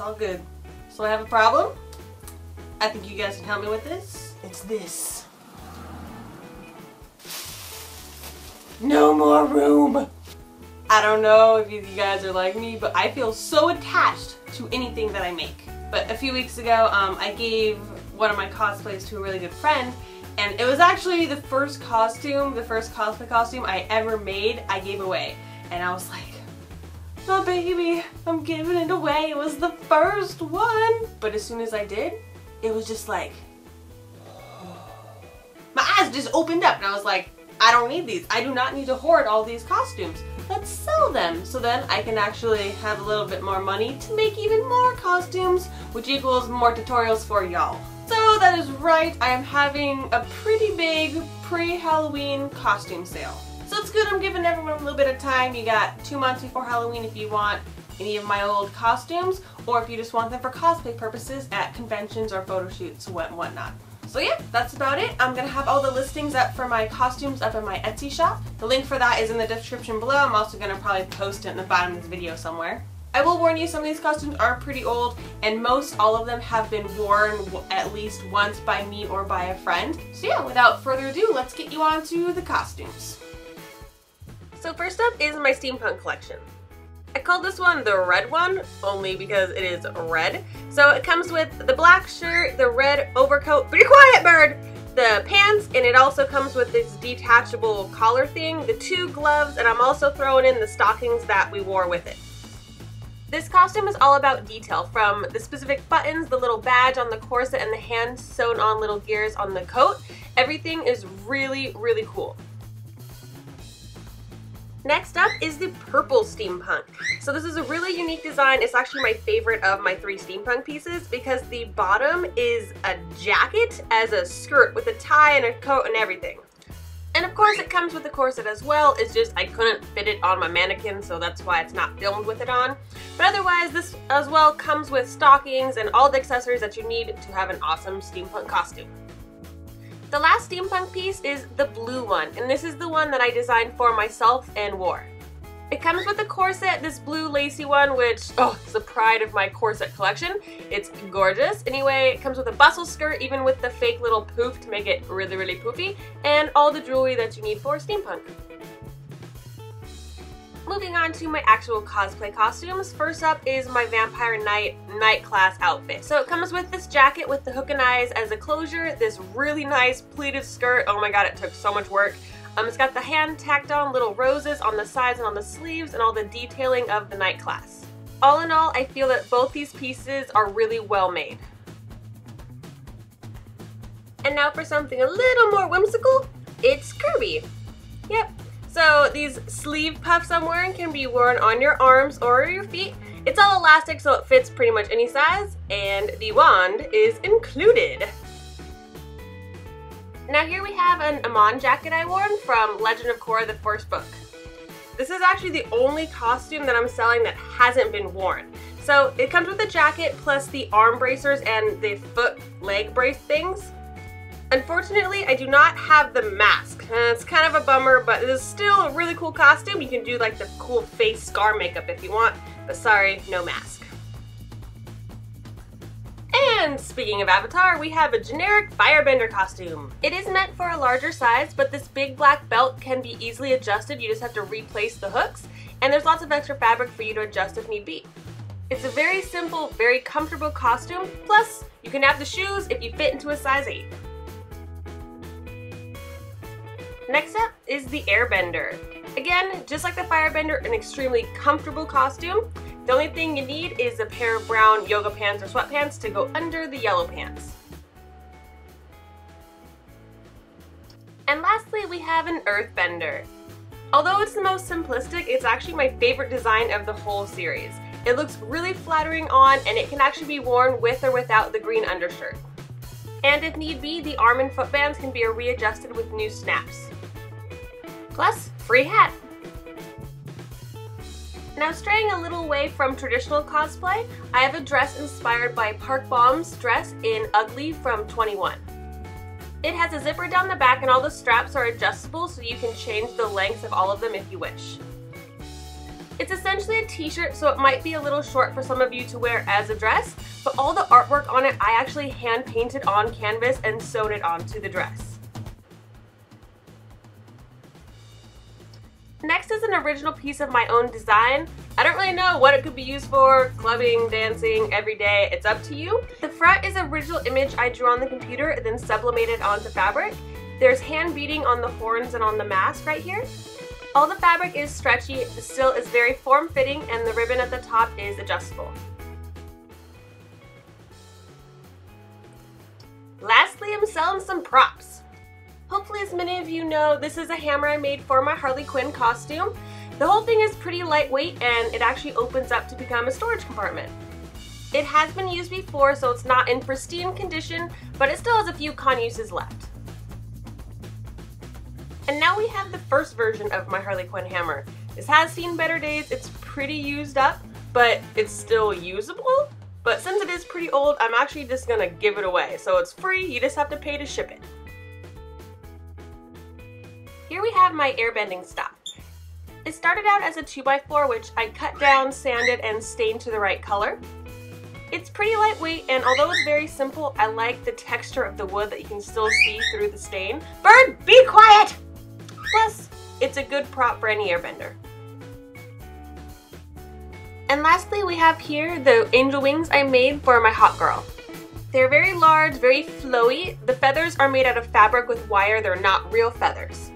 all good. So I have a problem. I think you guys can help me with this. It's this. No more room. I don't know if you guys are like me, but I feel so attached to anything that I make. But a few weeks ago, I gave one of my cosplays to a really good friend, and it was actually the first cosplay costume I ever made, I gave away. And I was like, oh baby, I'm giving it away. It was the first one. But as soon as I did, it was just like, my eyes just opened up and I was like, I don't need these. I do not need to hoard all these costumes. Let's sell them so then I can actually have a little bit more money to make even more costumes, which equals more tutorials for y'all. So that is right, I am having a pretty big pre-Halloween costume sale. So it's good I'm giving everyone a little bit of time. You got 2 months before Halloween if you want any of my old costumes, or if you just want them for cosplay purposes at conventions or photo shoots and whatnot. So yeah, that's about it. I'm going to have all the listings up for my costumes up in my Etsy shop. The link for that is in the description below. I'm also going to probably post it in the bottom of this video somewhere. I will warn you, some of these costumes are pretty old, and most all of them have been worn at least once by me or by a friend. So yeah, without further ado, let's get you on to the costumes. So first up is my Steampunk collection. I called this one the red one, only because it is red. So it comes with the black shirt, the red overcoat, be quiet bird, the pants, and it also comes with this detachable collar thing, the 2 gloves, and I'm also throwing in the stockings that we wore with it. This costume is all about detail, from the specific buttons, the little badge on the corset, and the hand sewn on little gears on the coat. Everything is really, really cool. Next up is the purple steampunk. So this is a really unique design. It's actually my favorite of my 3 steampunk pieces because the bottom is a jacket as a skirt with a tie and a coat and everything. And of course it comes with a corset as well. It's just I couldn't fit it on my mannequin, so that's why it's not filmed with it on. But otherwise this as well comes with stockings and all the accessories that you need to have an awesome steampunk costume. The last steampunk piece is the blue one, and this is the one that I designed for myself and wore. It comes with a corset, this blue lacy one, which, oh, it's the pride of my corset collection. It's gorgeous. Anyway, it comes with a bustle skirt, even with the fake little poof to make it really, really poofy, and all the jewelry that you need for steampunk. Moving on to my actual cosplay costumes, first up is my Vampire Knight night class outfit. So it comes with this jacket with the hook and eyes as a closure, this really nice pleated skirt. Oh my god, it took so much work. It's got the hand tacked on little roses on the sides and on the sleeves and all the detailing of the night class. All in all, I feel that both these pieces are really well made. And now for something a little more whimsical, it's Kirby. Yep. So these sleeve puffs I'm wearing can be worn on your arms or your feet. It's all elastic so it fits pretty much any size, and the wand is included. Now here we have an Amon jacket I wore from Legend of Korra, the first book. This is actually the only costume that I'm selling that hasn't been worn. So it comes with the jacket plus the arm bracers and the foot leg brace things. Unfortunately, I do not have the mask. It's kind of a bummer, but it is still a really cool costume. You can do like the cool face scar makeup if you want, but sorry, no mask. And speaking of Avatar, we have a generic firebender costume. It is meant for a larger size, but this big black belt can be easily adjusted. You just have to replace the hooks, and there's lots of extra fabric for you to adjust if need be. It's a very simple, very comfortable costume, plus you can have the shoes if you fit into a size 8. Next up is the Airbender. Again, just like the Firebender, an extremely comfortable costume. The only thing you need is a pair of brown yoga pants or sweatpants to go under the yellow pants. And lastly, we have an Earthbender. Although it's the most simplistic, it's actually my favorite design of the whole series. It looks really flattering on, and it can actually be worn with or without the green undershirt. And if need be, the arm and foot bands can be readjusted with new snaps. Plus, free hat! Now straying a little away from traditional cosplay, I have a dress inspired by Park Bom's dress in Ugly from 21. It has a zipper down the back and all the straps are adjustable so you can change the lengths of all of them if you wish. It's essentially a t-shirt, so it might be a little short for some of you to wear as a dress, but all the artwork on it I actually hand painted on canvas and sewed it onto the dress. Next is an original piece of my own design. I don't really know what it could be used for, clubbing, dancing, every day, it's up to you. The front is an original image I drew on the computer and then sublimated onto fabric. There's hand beading on the horns and on the mask right here. All the fabric is stretchy, the still is very form-fitting, and the ribbon at the top is adjustable. Lastly, I'm selling some props. Hopefully, as many of you know, this is a hammer I made for my Harley Quinn costume. The whole thing is pretty lightweight and it actually opens up to become a storage compartment. It has been used before, so it's not in pristine condition, but it still has a few con uses left. And now we have the first version of my Harley Quinn hammer. This has seen better days, it's pretty used up, but it's still usable. But since it is pretty old, I'm actually just gonna give it away. So it's free, you just have to pay to ship it. Here we have my airbending stock. It started out as a 2x4, which I cut down, sanded, and stained to the right color. It's pretty lightweight, and although it's very simple, I like the texture of the wood that you can still see through the stain. Bird, be quiet! Plus, it's a good prop for any airbender. And lastly, we have here the angel wings I made for my hot girl. They're very large, very flowy. The feathers are made out of fabric with wire, they're not real feathers.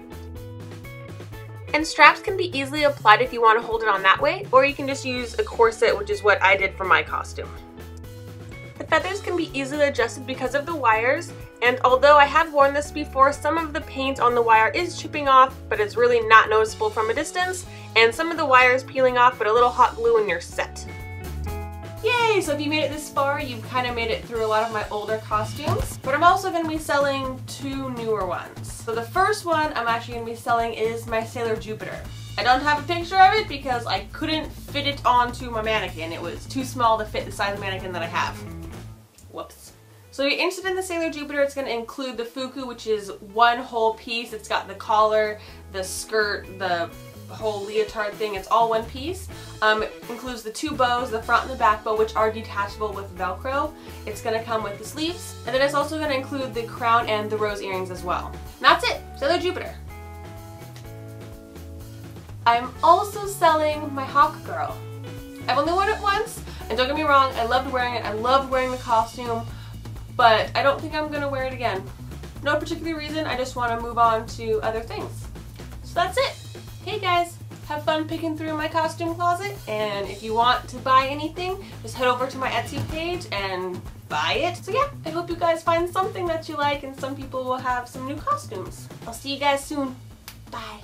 And straps can be easily applied if you want to hold it on that way, or you can just use a corset, which is what I did for my costume. The feathers can be easily adjusted because of the wires, and although I have worn this before, some of the paint on the wire is chipping off, but it's really not noticeable from a distance, and some of the wire is peeling off, but a little hot glue and you're set. Yay! So if you made it this far, you've kind of made it through a lot of my older costumes, but I'm also going to be selling 2 newer ones. So the first one I'm actually going to be selling is my Sailor Jupiter. I don't have a picture of it because I couldn't fit it onto my mannequin. It was too small to fit the size of mannequin that I have. Whoops. So if you're interested in the Sailor Jupiter, it's going to include the fuku, which is one whole piece. It's got the collar, the skirt, the whole leotard thing. It's all one piece. It includes the 2 bows, the front and the back bow, which are detachable with Velcro. It's going to come with the sleeves. And then it's also going to include the crown and the rose earrings as well. And that's it. Sailor Jupiter. I'm also selling my Hawk Girl. I've only worn it once, and don't get me wrong, I loved wearing it. I loved wearing the costume, but I don't think I'm going to wear it again. No particular reason, I just want to move on to other things. So that's it. Hey guys, have fun picking through my costume closet, and if you want to buy anything, just head over to my Etsy page and buy it. So yeah, I hope you guys find something that you like, and some people will have some new costumes. I'll see you guys soon. Bye.